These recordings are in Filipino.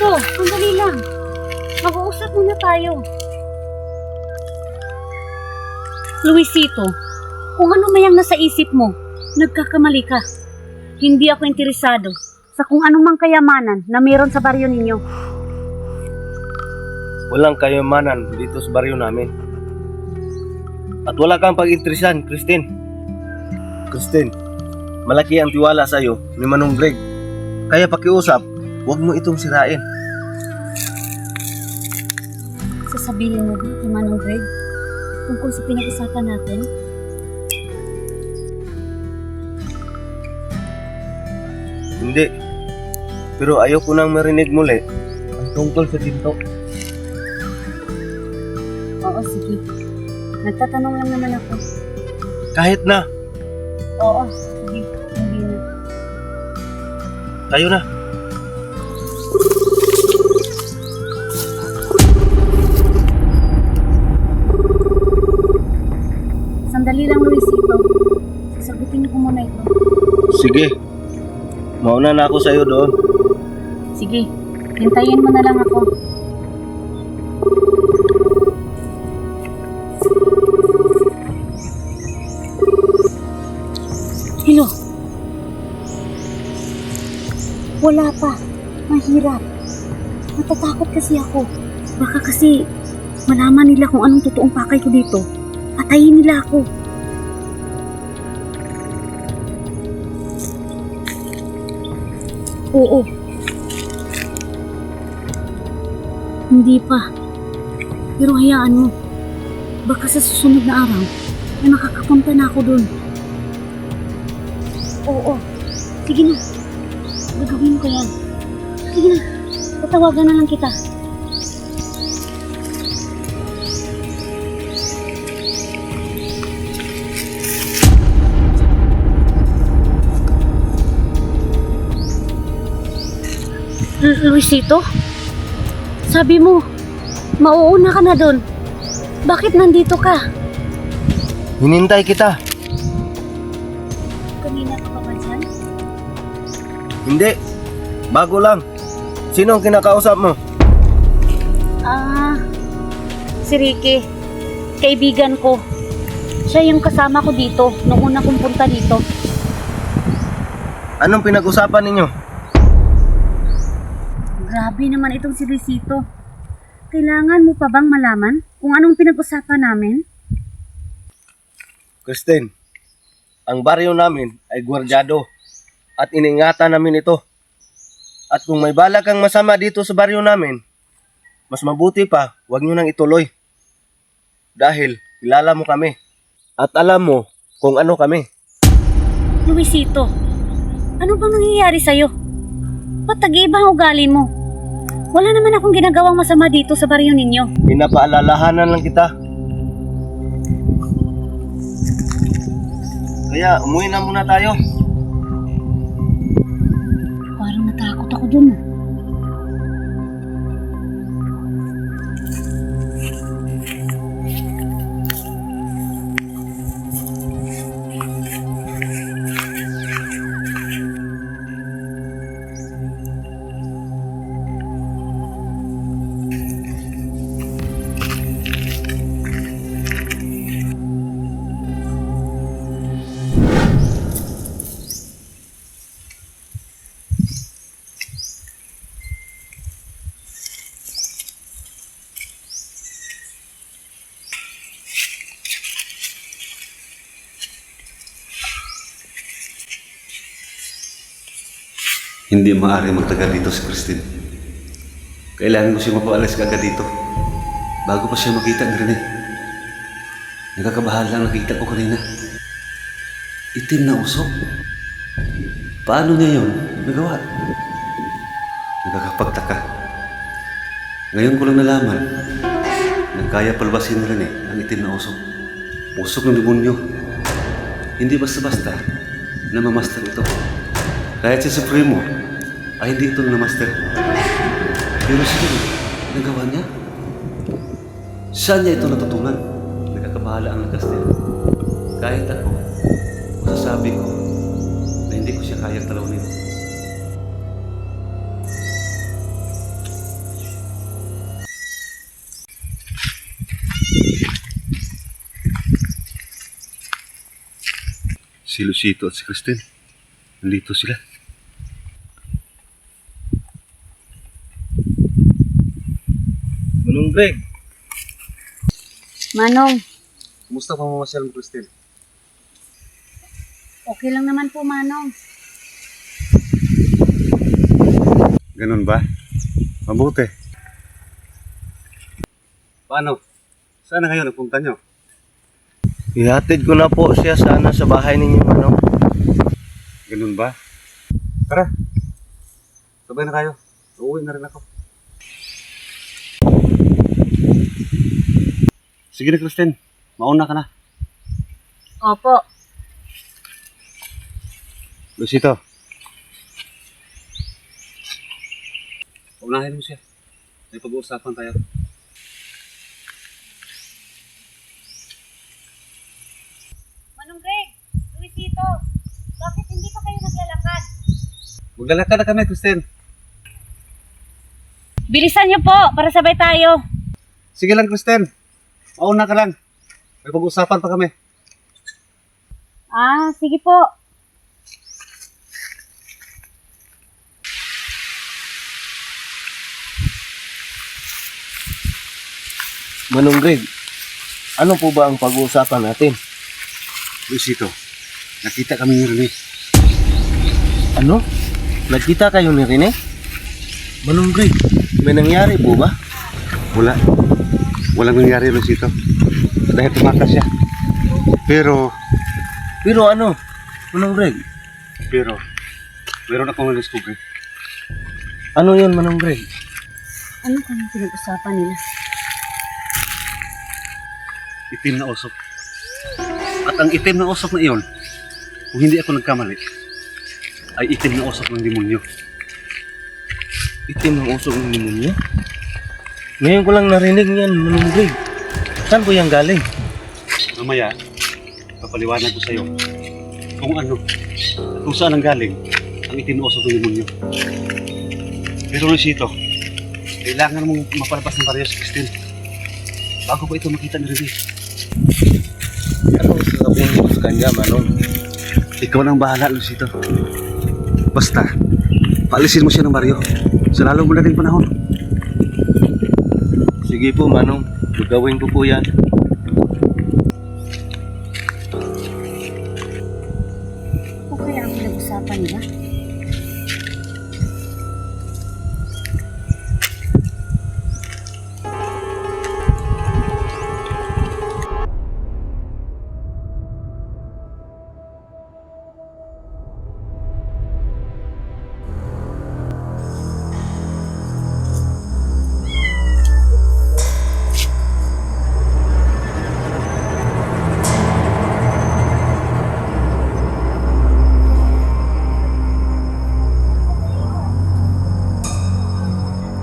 Luisito, sandali lang. Mag-uusap muna tayo. Luisito, kung ano mayang nasa isip mo, nagkakamali ka. Hindi ako interesado sa kung anumang kayamanan na meron sa baryo ninyo. Walang kayamanan dito sa baryo namin. At wala kang pag-interesan, Christine. Christine, malaki ang tiwala sa iyo ni Manong Greg. Kaya pakiusap, huwag mo itong sirain. Sasabihin mo ba kay Manong Greg tungkol sa pinag-usapan natin? Hindi. Pero ayoko nang marinig muli ang tungkol sa ginto. Oo, sige. Nagtatanong lang naman ako. Kahit na, Oo, sige. Hindi na. tayo na. Sandali lang, Luisito. Sasagutin ko muna ito. Sige. Mauna na ako sa iyo doon. Sige, hintayin mo na lang ako. Hello? Wala pa. Mahirap. Natatakot kasi ako. Baka kasi malaman nila kung anong totoong pakay ko dito. Patayin nila ako. Oo. Hindi pa. Pero hayaan mo. Baka sa susunod na araw ay makakapunta na ako dun. Oo. Sige na. Gagawin ko yan. Sige na. Tatawagan na lang kita. Luisito? Sabi mo, mauuna ka na doon. Bakit nandito ka? Hinintay kita. Kanina ka pa ba dyan? Hindi. Bago lang. Sino ang kinakausap mo? Si Ricky. Kaibigan ko. Siya yung kasama ko dito nung una kong punta dito. Anong pinag-usapan ninyo? Grabe naman itong si Luisito. Kailangan mo pa bang malaman kung anong pinag-usapan namin? Christine, ang baryo namin ay gwardyado at iniingatan namin ito. At kung may balak kang masama dito sa baryo namin, mas mabuti pa, huwag nyo nang ituloy. Dahil kilala mo kami at alam mo kung ano kami. Luisito, ano bang nangyayari sa'yo? Ba't tag-iiba ang ugali mo? Wala naman akong ginagawang masama dito sa baryo ninyo. Pinapaalalahanan lang kita. Kaya umuwi na muna tayo. Parang natakot ako dun. Hindi maaari magtagal dito si Christine. Kailangan ko siya mapaalis agad dito bago pa siya makita ni Rene. Nakakabahala ang nakita ko kanina. Itim na usok. Paano niya yun nagawa? Nakakapagtaka. Ngayon ko lang nalaman na kaya palbasin ni Rene ang itim na usok. Usok ng demonyo. Hindi basta-basta na mamaster ito. Kahit si Supremo ay hindi ito na-master. Pero siguro, nagawa niya. Saan niya ito natutunan? Nakakabahala ang Castel. Kahit ako, masasabi ko na hindi ko siya kayang talawin. Si Lucito at si Christine. Nandito sila. Manong Greg, Manong, Kumusta pa mamasyal mo, Christine? okay lang naman po, Manong. Ganun ba? Mabuti. Paano? Saan na ngayon nagpunta nyo? ihatid ko na po siya sana sa bahay ninyo, Manong. Ganun ba? Tara. Sabay na kayo. Uuwi na rin ako. Sige na, Christine. Mauna ka na. Opo. Lucito. Unahin mo siya. May pag-uusapan tayo. Manong Greg, Luisito, bakit hindi pa kayo naglalakad? Maglalakad na kami, Christine. Bilisan niyo po para sabay tayo. Sige lang, Christine. Mauna ka lang. May pag-uusapan pa kami. Ah, sige po. Manong Greg, ano po ba ang pag-uusapan natin? Lucito, nakita kami ni Rene. Ano? Nagkita kayo ni Rene? Manong Greg, may nangyari po ba? Wala. Walang nangyari, Lucito. Dahil tumakas siya. Pero, Pero ano? Manong Greg, meron akong na-discover. ano yun, Manong Greg? Ano kayong pinag-usapan nila? Itim na usok. At ang itim na usok na iyon, kung hindi ako nagkamali, ay itim na usok ng demonyo. Itim ng usok ng demonyo? Ngayon ko lang narinig yan, Manong Greg. Saan po yan galing? Mamaya, papaliwanag ko sa'yo kung ano, at kung saan ang galing ang itim na usok ng demonyo. Pero Lucito, kailangan mong mapalabas ng baryo si Christine bago pa ito makita ni Rene. Anong sasabihin mo sa kanya, Manong? Ikaw nang bahala, Lucito. Basta, paalisin mo siya ng baryo sa lalong madaling panahon. Sige po, Manong. Gagawin ko po yan. Ano kaya ang pinag-usapan nila?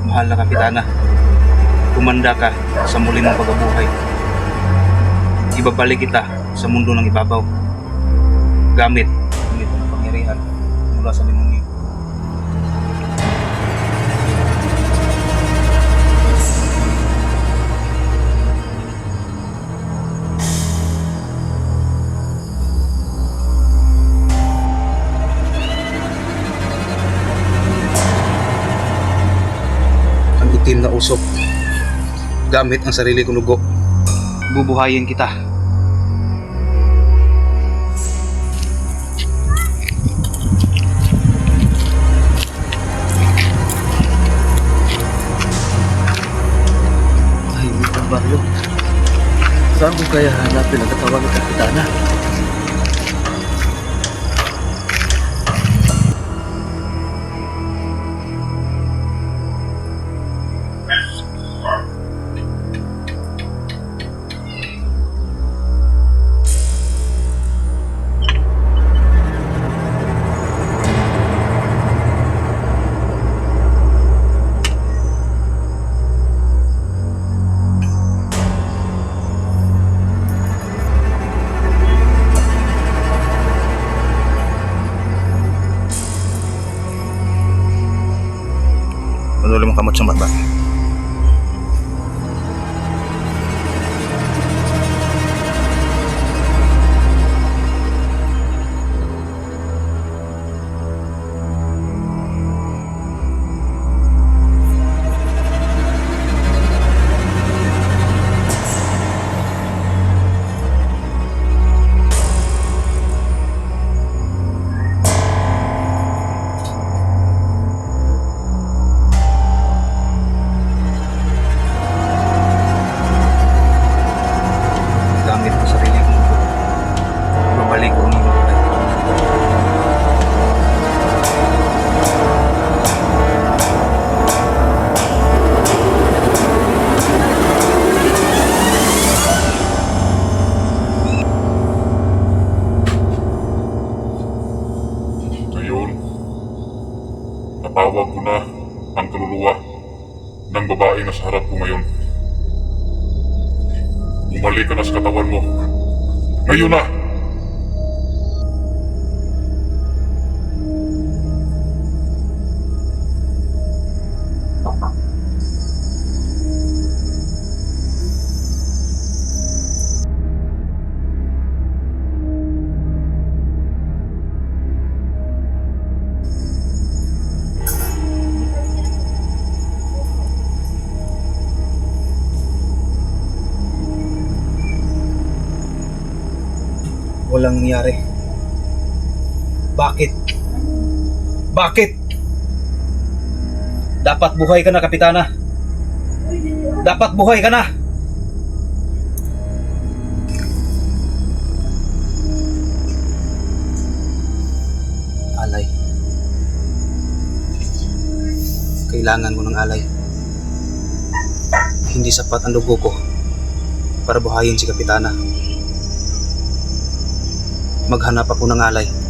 Mahal na Kapitana, kumanda ka sa muli mong pagkabuhay. Ibabalik kita sa mundo ng ibabaw, gamit ang pangyarihan mula sa demonyo. Itim na usok, gamit ang sarili kong dugo, bubuhayin kita. Ay, ang baryo. Saan ko kaya hanapin ang katawan ng Kapitana? Patuloy mong kamot sa mata. babae na sa harap ko ngayon. Bumalik ka na sa katawan mo. Ngayon na! Walang nangyari. Bakit? Bakit? Dapat buhay ka na, Kapitana. Dapat buhay ka na. Alay. Kailangan ko ng alay. Hindi sapat ang dugo ko para buhayin si Kapitana. Maghanap ako ng alay.